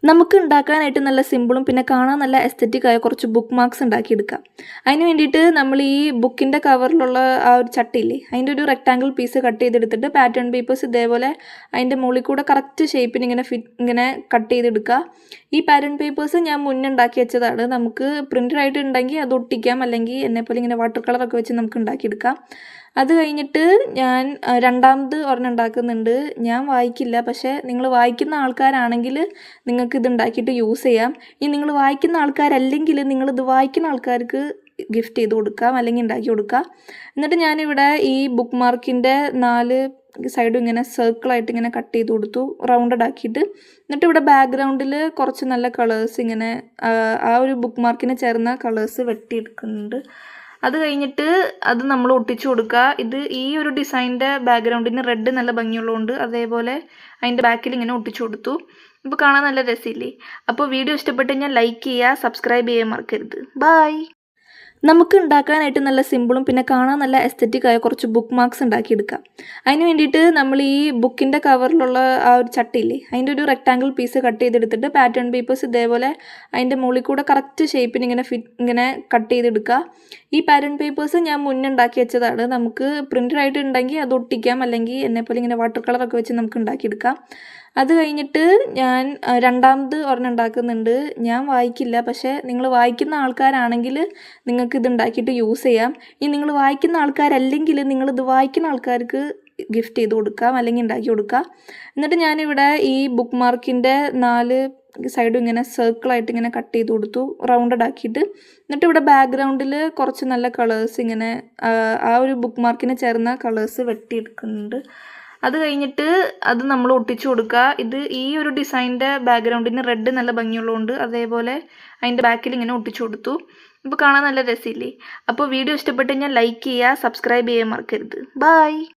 നമുക്ക് ഉണ്ടാക്കാനായിട്ട് നല്ല സിമ്പിളും പിന്നെ കാണാൻ നല്ല എസ്തെറ്റിക് ആയ കുറച്ച് ബുക്ക് മാർക്സ് ഉണ്ടാക്കിയെടുക്കാം. അതിന് വേണ്ടിയിട്ട് നമ്മൾ ഈ ബുക്കിൻ്റെ കവറിലുള്ള ആ ഒരു ചട്ടിയില്ലേ, അതിൻ്റെ ഒരു റെക്റ്റാങ്കിൾ പീസ് കട്ട് ചെയ്തെടുത്തിട്ട് പാറ്റേൺ പേപ്പേഴ്സ് ഇതേപോലെ അതിൻ്റെ മുകളിൽ കൂടെ കറക്റ്റ് ഷേപ്പിന് ഇങ്ങനെ കട്ട് ചെയ്തെടുക്കുക. ഈ പാറ്റേൺ പേപ്പേഴ്സ് ഞാൻ മുന്നേ ഉണ്ടാക്കി വെച്ചതാണ്. നമുക്ക് പ്രിൻ്റഡ് ആയിട്ട് ഉണ്ടെങ്കിൽ അത് ഒട്ടിക്കാം, അല്ലെങ്കിൽ എന്നെപ്പോലെ ഇങ്ങനെ വാട്ടർ കളറൊക്കെ വെച്ച് നമുക്ക് ഉണ്ടാക്കിയെടുക്കാം. അത് കഴിഞ്ഞിട്ട് ഞാൻ രണ്ടാമത് ഒരെണ്ണം ഉണ്ടാക്കുന്നുണ്ട്. ഞാൻ വായിക്കില്ല, പക്ഷേ നിങ്ങൾ വായിക്കുന്ന ആൾക്കാരാണെങ്കിൽ നിങ്ങൾക്ക് ഇത് ഉണ്ടാക്കിയിട്ട് യൂസ് ചെയ്യാം. ഇനി നിങ്ങൾ വായിക്കുന്ന ആൾക്കാരല്ലെങ്കിൽ നിങ്ങളിത് വായിക്കുന്ന ആൾക്കാർക്ക് ഗിഫ്റ്റ് ചെയ്ത് കൊടുക്കാം, അല്ലെങ്കിൽ ഉണ്ടാക്കി കൊടുക്കാം. എന്നിട്ട് ഞാനിവിടെ ഈ ബുക്ക് മാർക്കിൻ്റെ 4 സൈഡും ഇങ്ങനെ സർക്കിളായിട്ട് ഇങ്ങനെ കട്ട് ചെയ്ത് കൊടുത്തു, റൗണ്ടഡ് ആക്കിയിട്ട്. എന്നിട്ട് ഇവിടെ ബാക്ക്ഗ്രൗണ്ടിൽ കുറച്ച് നല്ല കളേഴ്സ് ഇങ്ങനെ ആ ഒരു ബുക്ക് മാർക്കിന് ചേർന്ന കളേഴ്സ് വെട്ടിയെടുക്കുന്നുണ്ട്. അത് കഴിഞ്ഞിട്ട് അത് നമ്മൾ ഒട്ടിച്ചു കൊടുക്കുക. ഇത് ഈ ഒരു ഡിസൈനിൻ്റെ ബാക്ക്ഗ്രൗണ്ടിന് റെഡ് നല്ല ഭംഗിയുള്ളതുകൊണ്ട് അതേപോലെ അതിൻ്റെ ബാക്കിൽ ഇങ്ങനെ ഒട്ടിച്ചു കൊടുത്തു. ഇപ്പോൾ കാണാൻ നല്ല രസമില്ലേ? അപ്പോൾ വീഡിയോ ഇഷ്ടപ്പെട്ട് കഴിഞ്ഞാൽ ലൈക്ക് ചെയ്യുക, സബ്സ്ക്രൈബ് ചെയ്യാൻ മറക്കരുത്. ബൈ. നമുക്ക് ഉണ്ടാക്കാനായിട്ട് നല്ല സിമ്പിളും പിന്നെ കാണാൻ നല്ല എസ്തെറ്റിക് ആയ കുറച്ച് ബുക്ക് മാർക്സ് ഉണ്ടാക്കിയെടുക്കാം. അതിന് വേണ്ടിയിട്ട് നമ്മൾ ഈ ബുക്കിൻ്റെ കവറിലുള്ള ആ ഒരു ചട്ടിയില്ലേ, അതിൻ്റെ ഒരു റെക്റ്റാങ്കിൾ പീസ് കട്ട് ചെയ്തെടുത്തിട്ട് പാറ്റേൺ പേപ്പേഴ്സ് ഇതേപോലെ അതിൻ്റെ മുകളിൽ കൂടെ കറക്റ്റ് ഷേപ്പിന് ഇങ്ങനെ കട്ട് ചെയ്തെടുക്കുക. ഈ പാറ്റേൺ പേപ്പേഴ്സ് ഞാൻ മുന്നേ ഉണ്ടാക്കി വെച്ചതാണ്. നമുക്ക് പ്രിൻ്റഡ് ആയിട്ട് ഉണ്ടെങ്കിൽ അത് ഒട്ടിക്കാം, അല്ലെങ്കിൽ എന്നെപ്പോലെ ഇങ്ങനെ വാട്ടർ കളറൊക്കെ വെച്ച് നമുക്ക് ഉണ്ടാക്കിയെടുക്കാം. അത് കഴിഞ്ഞിട്ട് ഞാൻ രണ്ടാമത് ഒരെണ്ണം ഉണ്ടാക്കുന്നുണ്ട്. ഞാൻ വായിക്കില്ല, പക്ഷേ നിങ്ങൾ വായിക്കുന്ന ആൾക്കാരാണെങ്കിൽ നിങ്ങൾക്ക് ഇത് ഉണ്ടാക്കിയിട്ട് യൂസ് ചെയ്യാം. ഇനി നിങ്ങൾ വായിക്കുന്ന ആൾക്കാരല്ലെങ്കിൽ നിങ്ങളിത് വായിക്കുന്ന ആൾക്കാർക്ക് ഗിഫ്റ്റ് ചെയ്ത് കൊടുക്കാം, അല്ലെങ്കിൽ ഉണ്ടാക്കി കൊടുക്കാം. എന്നിട്ട് ഞാനിവിടെ ഈ ബുക്ക് മാർക്കിൻ്റെ 4 സൈഡും ഇങ്ങനെ സർക്കിളായിട്ട് ഇങ്ങനെ കട്ട് ചെയ്ത് കൊടുത്തു, റൗണ്ടഡ് ആക്കിയിട്ട്. എന്നിട്ട് ഇവിടെ ബാക്ക്ഗ്രൗണ്ടിൽ കുറച്ച് നല്ല കളേഴ്സ് ഇങ്ങനെ ആ ഒരു ബുക്ക് മാർക്കിന് ചേർന്ന കളേഴ്സ് വെട്ടിയെടുക്കുന്നുണ്ട്. അത് കഴിഞ്ഞിട്ട് അത് നമ്മൾ ഒട്ടിച്ചു കൊടുക്കുക. ഇത് ഈ ഒരു ഡിസൈനിൻ്റെ ബാക്ക്ഗ്രൗണ്ടിന് റെഡ് നല്ല ഭംഗിയുള്ളതുകൊണ്ട് അതേപോലെ അതിൻ്റെ ബാക്കിൽ ഇങ്ങനെ ഒട്ടിച്ചു കൊടുത്തു. ഇപ്പോൾ കാണാൻ നല്ല രസമില്ലേ? അപ്പോൾ വീഡിയോ ഇഷ്ടപ്പെട്ട് കഴിഞ്ഞാൽ ലൈക്ക് ചെയ്യുക, സബ്സ്ക്രൈബ് ചെയ്യാൻ മറക്കരുത്. ബൈ.